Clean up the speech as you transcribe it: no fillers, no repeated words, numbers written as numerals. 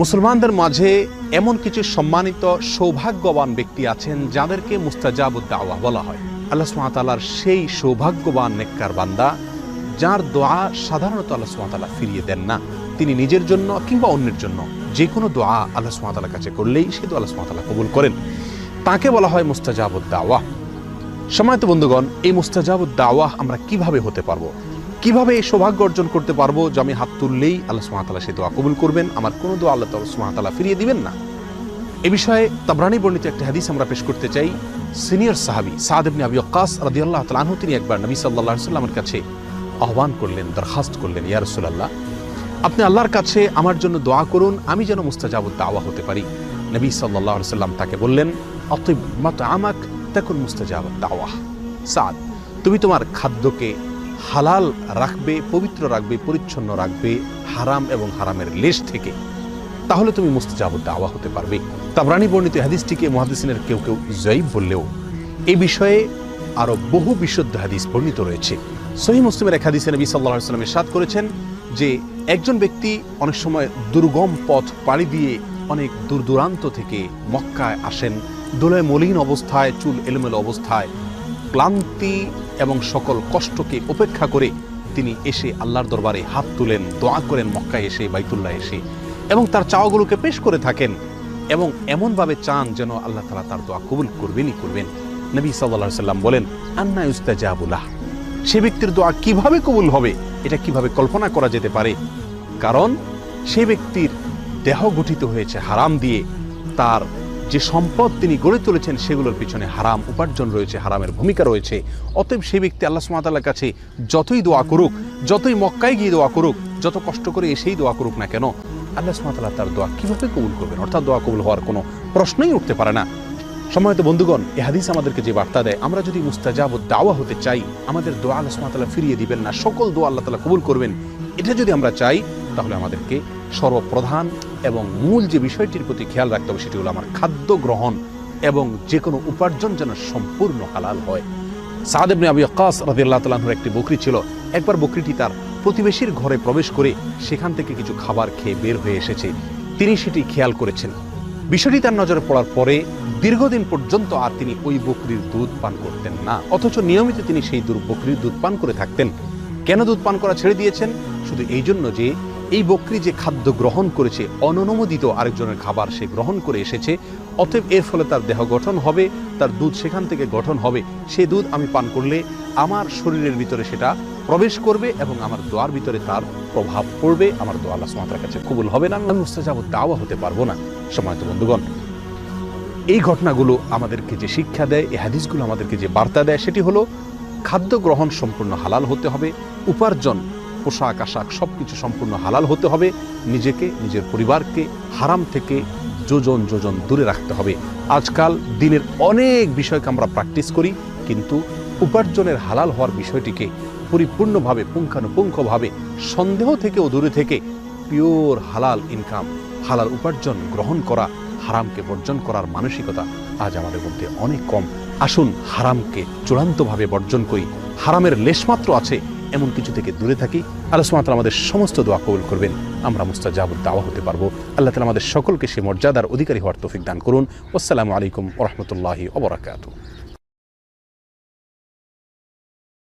মুসলমানদের মাঝে এমন কিছু সম্মানিত সৌভাগ্যবান ব্যক্তি আছেন যাদেরকে মুস্তাজাবুদ দাওয়া বলা হয়। আল্লাহ সুবহানাহু ওয়া তাআলার সেই সৌভাগ্যবান নেককার বান্দা যার দোয়া সাধারণত আল্লাহ সুবহানাহু ওয়া তাআলা ফিরিয়ে দেন না। তিনি নিজের জন্য কিংবা অন্যের জন্য যে কোনো দোয়া আল্লাহ সুবহানাহু ওয়া তাআলার কাছে করলেই সে দোয়া আল্লাহ সুবহানাহু ওয়া তাআলা কবুল করেন। তাকে বলা হয় মুস্তাজাবুদ দাওয়া। সম্মানিত বন্ধুগণ, এই মুস্তাজাবুদ দাওয়া আমরা কিভাবে হতে পারবো, কিভাবে এই সৌভাগ্য অর্জন করতে পারবো যে আমি হাত তুললেই আল্লাহ সুবহানাহু ওয়া তাআলা সেই দোয়া কবুল করবেন, আমার কোনো দোয়া আল্লাহ সুবহানাহু ওয়া তাআলা ফিরিয়ে দিবেন না? এ বিষয়ে তাবরানী বর্ণিত একটা হাদিস আমরা পেশ করতে চাই। সিনিয়র সাহাবী সাদ ইবনে আবি ওয়াক্কাস রাদিয়াল্লাহু তাআলা আনহু তিনি একবার নবী সাল্লাল্লাহু আলাইহি ওয়াসাল্লামের কাছে আহ্বান করলেন, দরখাস্ত করলেন, ইয়া রাসূলুল্লাহ, আপনি আল্লাহর কাছে আমার জন্য দোয়া করুন, আমি যেন মুস্তাজাবুদ দাওয়া হতে পারি। নবী সাল্লাল্লাহু আলাইহি ওয়াসাল্লাম তাকে বললেন, আতিব মাতআমাক তাকুন মুস্তাজাবুদ দাওয়া। সাদ, তুমি তোমার খাদ্যকে হালাল রাখবে, পবিত্র রাখবে, পরিচ্ছন্ন রাখবে হারাম এবং হারামের লেশ থেকে, তাহলে তুমি মুস্তাজাবুদ দাওয়া হতে পারবে। তাবরানী বর্ণিত হাদিসটিকে মুহাদ্দিসিনের কেউ কেউ যায়ীফ বললেও এই বিষয়ে আরো বহু বিশুদ্ধ হাদিস বর্ণিত রয়েছে। সহিহ মুসলিমের এক হাদিসে নবী সাল্লাল্লাহু আলাইহি ওয়াসাল্লাম ইরশাদ করেছেন যে একজন ব্যক্তি অনেক সময় দুর্গম পথ পাড়ি দিয়ে অনেক দূর দূরান্ত থেকে মক্কায় আসেন, ধুলায় মলিন অবস্থায়, চুল এলোমেলো অবস্থায়, ক্লান্তি এবং সকল কষ্টকে উপেক্ষা করে তিনি এসে আল্লাহর দরবারে হাত তুলেন, দোয়া করেন মক্কায় এসে, বাইতুল্লাহ এসে, এবং তার চাওয়াগুলোকে পেশ করে থাকেন এবং এমনভাবে চান যেন আল্লাহ তাআলা তার দোয়া কবুল করবেনই করবেন। নবী সাল্লাল্লাহু আলাইহি ওয়াসাল্লাম বলেন, আন্না ইউস্তাজাবু লাহ, সে ব্যক্তির দোয়া কিভাবে কবুল হবে এটা কিভাবে কল্পনা করা যেতে পারে? কারণ সে ব্যক্তির দেহ গঠিত হয়েছে হারাম দিয়ে, তার যে সম্পদ তিনি গড়ে তুলেছেন সেগুলোর পিছনে হারাম উপার্জন রয়েছে, হারামের ভূমিকা রয়েছে। অতএব সেই ব্যক্তি আল্লাহ সুবহানাহু ওয়া তাআলার কাছে যতই দোয়া করুক, যতই মক্কায় গিয়ে দোয়া করুক, যত কষ্ট করে এসেই দোয়া করুক না কেন, আল্লাহ সুবহানাহু ওয়া তাআলা তার দোয়া কিভাবে কবুল করবেন? অর্থাৎ দোয়া কবুল হওয়ার কোনো প্রশ্নই উঠতে পারে না। সম্মানিত বন্ধুগণ, এই হাদিস আমাদেরকে যে বার্তা দেয়, আমরা যদি মুস্তাজাবুদ দাওয়া হতে চাই, আমাদের দোয়া আল্লাহ সুবহানাহু ওয়া তাআলা ফিরিয়ে দিবেন না, সকল দোয়া আল্লাহ তাআলা কবুল করবেন, এটা যদি আমরা চাই, তাহলে আমাদেরকে সর্বপ্রধান এবং মূল যে বিষয়টির প্রতি খেয়াল রাখতে হবে সেটি হলো আমার খাদ্য গ্রহণ এবং যে কোনো উপার্জন যেন সম্পূর্ণ হালাল হয়। সাদ ইবনে আবি ওয়াক্কাস রাদিয়াল্লাহু তাআলা আনহুর একটি বকরি ছিল। একবার বকরিটি তার প্রতিবেশীর ঘরে প্রবেশ করে সেখান থেকে কিছু খাবার খেয়ে বের হয়ে এসেছে। তিনি সেটি খেয়াল করেছেন। বিষয়টি তার নজরে পড়ার পরে দীর্ঘদিন পর্যন্ত আর তিনি ওই বকরির দুধ পান করতেন না, অথচ নিয়মিত তিনি সেই বকরির দুধ পান করে থাকতেন। কেন দুধ পান করা ছেড়ে দিয়েছেন? শুধু এই জন্য যে এই বকরি যে খাদ্য গ্রহণ করেছে, অননুমোদিত আরেকজনের খাবার সে গ্রহণ করে এসেছে, অতএব এর ফলে তার দেহ গঠন হবে, তার দুধ সেখান থেকে গঠন হবে, সেই দুধ আমি পান করলে আমার শরীরের ভিতরে সেটা প্রবেশ করবে এবং আমার দোয়ার ভিতরে তার প্রভাব পড়বে, আমার দোয়া আল্লাহ সুবহানাহু ওয়া তাআলার কাছে কবুল হবে না, আমি মুস্তাজাবুদ দাওয়া হতে পারবো না। সম্মানিত বন্ধুগণ, এই ঘটনাগুলো আমাদেরকে যে শিক্ষা দেয়, এই হাদিসগুলো আমাদেরকে যে বার্তা দেয়, সেটি হলো খাদ্য গ্রহণ সম্পূর্ণ হালাল হতে হবে, উপার্জন, পোশাক আশাক সবকিছু সম্পূর্ণ হালাল হতে হবে, নিজেকে, নিজের পরিবারকে হারাম থেকে যোজন যোজন দূরে রাখতে হবে। আজকাল দিনের অনেক বিষয়কে আমরা প্র্যাকটিস করি, কিন্তু উপার্জনের হালাল হওয়ার বিষয়টিকে পরিপূর্ণভাবে, পুঙ্খানুপুঙ্খভাবে, সন্দেহ থেকেও দূরে থেকে পিওর হালাল ইনকাম, হালাল উপার্জন গ্রহণ করা, হারামকে বর্জন করার মানসিকতা আজ আমাদের মধ্যে অনেক কম। আসুন হারামকে চূড়ান্তভাবে বর্জন করি, হারামের লেশমাত্র আছে এমন কিছু থেকে দূরে থাকি। আল্লাহ সুবহানাহু ওয়া তাআলা আমাদের সমস্ত দোয়া কবুল করবেন, আমরা মুস্তাজাবুদ দাওয়া হতে পারবো। আল্লাহ তাআলা আমাদের সকলকে সে মর্যাদার অধিকারী হওয়ার তৌফিক দান করুন। আসসালামু আলাইকুম ওয়া রাহমাতুল্লাহি ওয়া বারাকাতুহু।